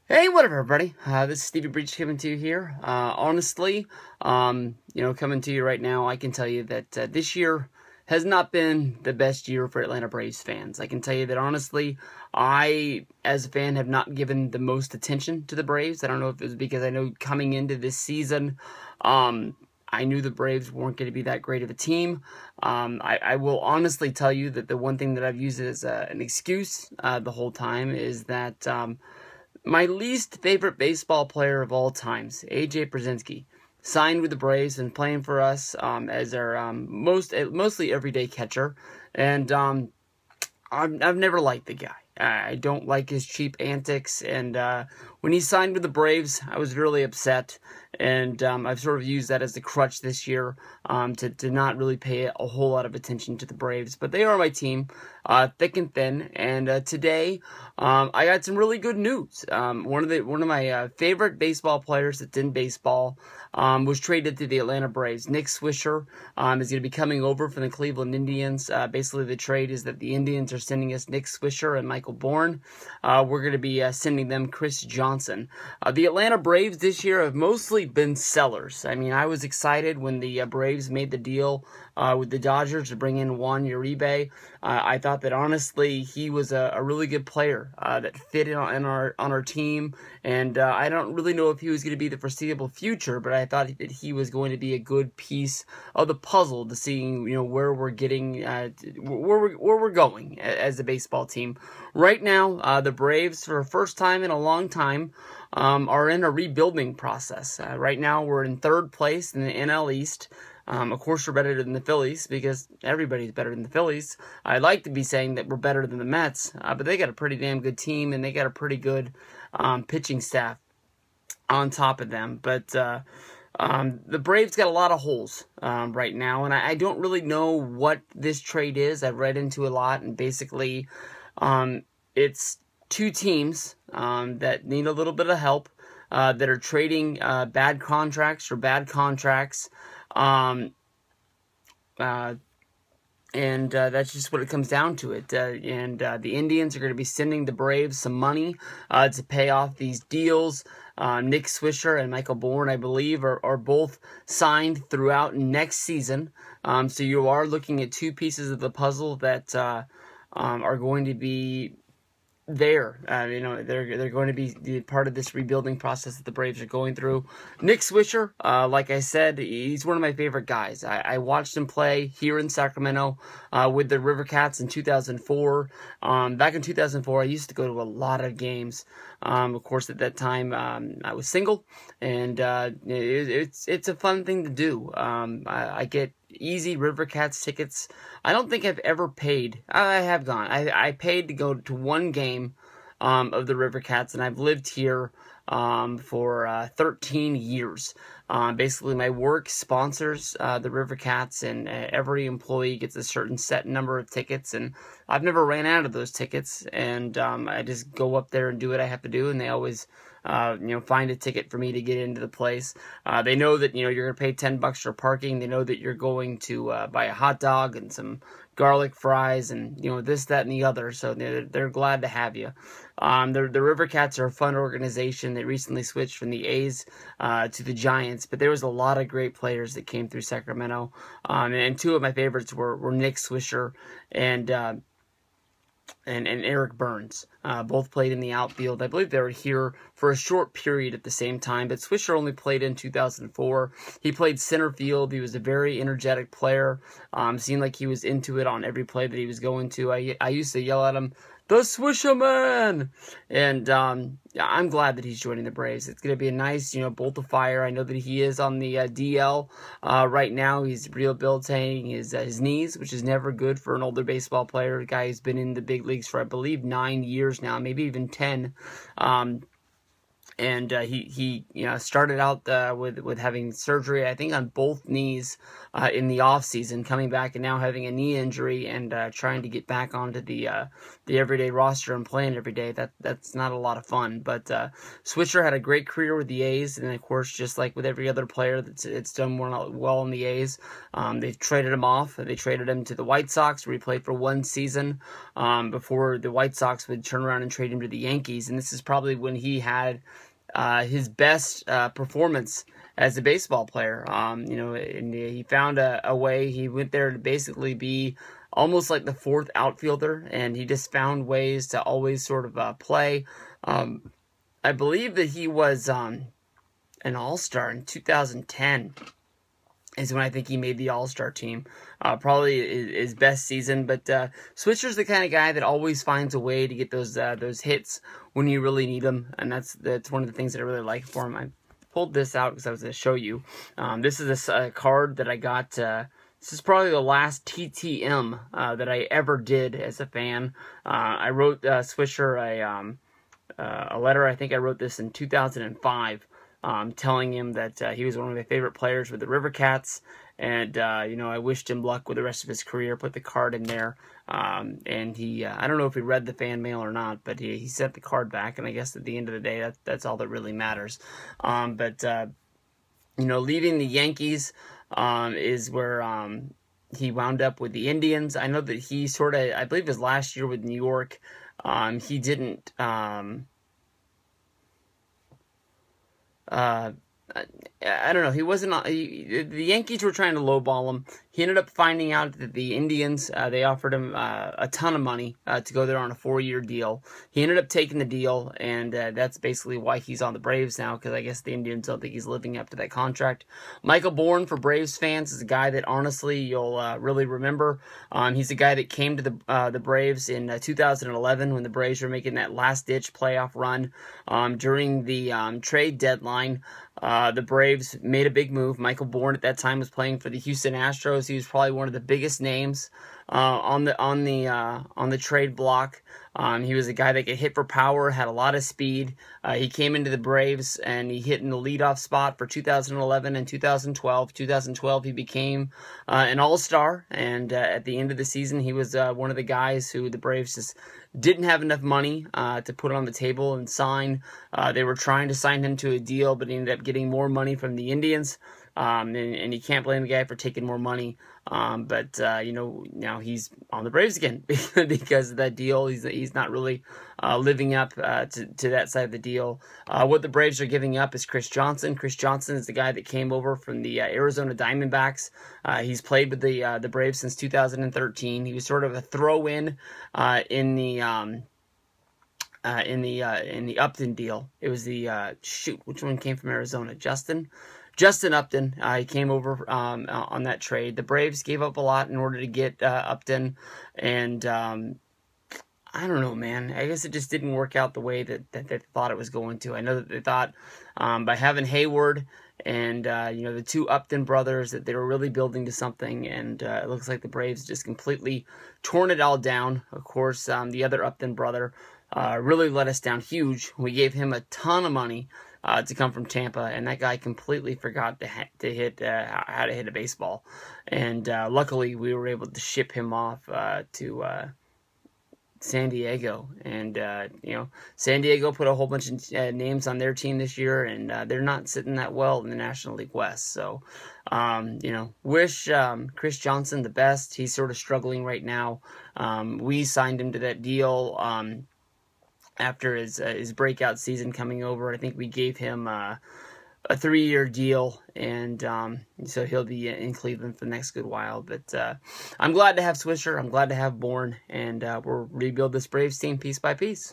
Hey, what up, everybody? This is Stevie Breach coming to you here. Honestly, coming to you right now, I can tell you that this year has not been the best year for Atlanta Braves fans. I can tell you that honestly, I, as a fan, have not given the most attention to the Braves. I don't know if it was because I know coming into this season, I knew the Braves weren't going to be that great of a team. I will honestly tell you that the one thing that I've used as an excuse the whole time is that my least favorite baseball player of all times, AJ Pierzynski, signed with the Braves and playing for us as our mostly everyday catcher, and I've never liked the guy. I don't like his cheap antics, and when he signed with the Braves, I was really upset, and I've sort of used that as the crutch this year to not really pay a whole lot of attention to the Braves. But they are my team, thick and thin, and today I got some really good news. One of my favorite baseball players that's in baseball was traded to the Atlanta Braves. Nick Swisher is going to be coming over from the Cleveland Indians. Basically, the trade is that the Indians are sending us Nick Swisher and Michael Bourn. We're going to be sending them Chris Johnson. The Atlanta Braves this year have mostly been sellers. I mean, I was excited when the Braves made the deal with the Dodgers to bring in Juan Uribe. I thought that honestly he was a really good player that fit in on our team, and I don't really know if he was going to be the foreseeable future, but I thought that he was going to be a good piece of the puzzle to seeing where we're getting where we're going as a baseball team. Right now, the Braves, for the first time in a long time, are in a rebuilding process. Right now, we're in third place in the NL East. Of course, we're better than the Phillies because everybody's better than the Phillies. I'd like to be saying that we're better than the Mets, but they got a pretty damn good team and they got a pretty good pitching staff on top of them. But the Braves got a lot of holes right now, and I don't really know what this trade is. I've read into a lot, and basically it's two teams that need a little bit of help that are trading bad contracts for bad contracts. And that's just what it comes down to it. The Indians are going to be sending the Braves some money to pay off these deals. Nick Swisher and Michael Bourn, I believe, are both signed throughout next season. So you are looking at two pieces of the puzzle that are going to be there. They're going to be part of this rebuilding process that the Braves are going through. Nick Swisher, like I said, he's one of my favorite guys. I watched him play here in Sacramento with the River Cats in 2004. Back in 2004, I used to go to a lot of games. Of course, at that time, I was single, and it's a fun thing to do. I get easy River Cats tickets. I don't think I've ever paid. I have gone. I paid to go to one game of the River Cats, and I've lived here for 13 years. Basically, my work sponsors the River Cats, and every employee gets a certain set number of tickets, and I've never ran out of those tickets, and I just go up there and do what I have to do, and they always find a ticket for me to get into the place. They know that, you're going to pay $10 for parking. They know that you're going to buy a hot dog and some garlic fries and, this, that, and the other. So they're glad to have you. The River Cats are a fun organization. They recently switched from the A's to the Giants, but there was a lot of great players that came through Sacramento. And two of my favorites were Nick Swisher and Eric Burns. Both played in the outfield. I believe they were here for a short period at the same time, but Swisher only played in 2004. He played center field. He was a very energetic player. Seemed like he was into it on every play that he was going to. I used to yell at him, "The Swisher Man!" And I'm glad that he's joining the Braves. It's going to be a nice, bolt of fire. I know that he is on the DL right now. He's rehabilitating his knees, which is never good for an older baseball player. A guy who's been in the big leagues for, I believe, 9 years now, maybe even 10. And he started out with having surgery, I think, on both knees in the off season, coming back and now having a knee injury and trying to get back onto the everyday roster and playing every day. That's not a lot of fun. But Swisher had a great career with the A's, and of course, just like with every other player that's done well in the A's, they traded him off. They traded him to the White Sox, where he played for one season before the White Sox would turn around and trade him to the Yankees. And this is probably when he had his best performance as a baseball player. And he found a way. He went there to basically be almost like the fourth outfielder, and he just found ways to always sort of play. I believe that he was an All-Star in 2010. Is when I think he made the All-Star team. Probably his best season, but Swisher's the kind of guy that always finds a way to get those hits when you really need them, and that's one of the things that I really like for him. I pulled this out because I was going to show you. This is a card that I got. This is probably the last TTM that I ever did as a fan. I wrote Swisher a letter. I think I wrote this in 2005. Telling him that he was one of my favorite players with the River Cats, and I wished him luck with the rest of his career. Put the card in there, and he I don't know if he read the fan mail or not, but he sent the card back, and I guess at the end of the day, that's all that really matters. But leaving the Yankees is where he wound up with the Indians. I know that he I believe his last year with New York, he didn't. I don't know. He wasn't. The Yankees were trying to lowball him. He ended up finding out that the Indians they offered him a ton of money to go there on a 4-year deal. He ended up taking the deal, and that's basically why he's on the Braves now, because I guess the Indians don't think he's living up to that contract. Michael Bourn, for Braves fans, is a guy that honestly you'll really remember. He's a guy that came to the Braves in 2011 when the Braves were making that last-ditch playoff run during the trade deadline. The Braves made a big move. Michael Bourn at that time was playing for the Houston Astros. He was probably one of the biggest names on the trade block. He was a guy that could hit for power, had a lot of speed. He came into the Braves and he hit in the leadoff spot for 2011 and 2012. 2012 he became an All-Star, and at the end of the season he was one of the guys who the Braves just didn't have enough money to put on the table and sign. They were trying to sign him to a deal, but he ended up getting more money from the Indians. And you can't blame the guy for taking more money. But now he's on the Braves again because of that deal. He's not really living up to that side of the deal. What the Braves are giving up is Chris Johnson. Chris Johnson is the guy that came over from the Arizona Diamondbacks. He's played with the Braves since 2013. He was sort of a throw-in in the Upton deal. It was which one came from Arizona? Justin Upton. He came over on that trade. The Braves gave up a lot in order to get Upton, and I don't know, man. I guess it just didn't work out the way that they thought it was going to. I know that they thought by having Hayward and the two Upton brothers that they were really building to something, and it looks like the Braves just completely torn it all down. Of course, the other Upton brother really let us down huge. We gave him a ton of money to come from Tampa, and that guy completely forgot to hit how to hit a baseball. And luckily, we were able to ship him off to San Diego, and San Diego put a whole bunch of names on their team this year, and they're not sitting that well in the National League West. So, wish Chris Johnson the best. He's sort of struggling right now. We signed him to that deal after his breakout season coming over. I think we gave him a 3-year deal, and so he'll be in Cleveland for the next good while. But I'm glad to have Swisher. I'm glad to have Bourn, and we'll rebuild this Braves team piece by piece.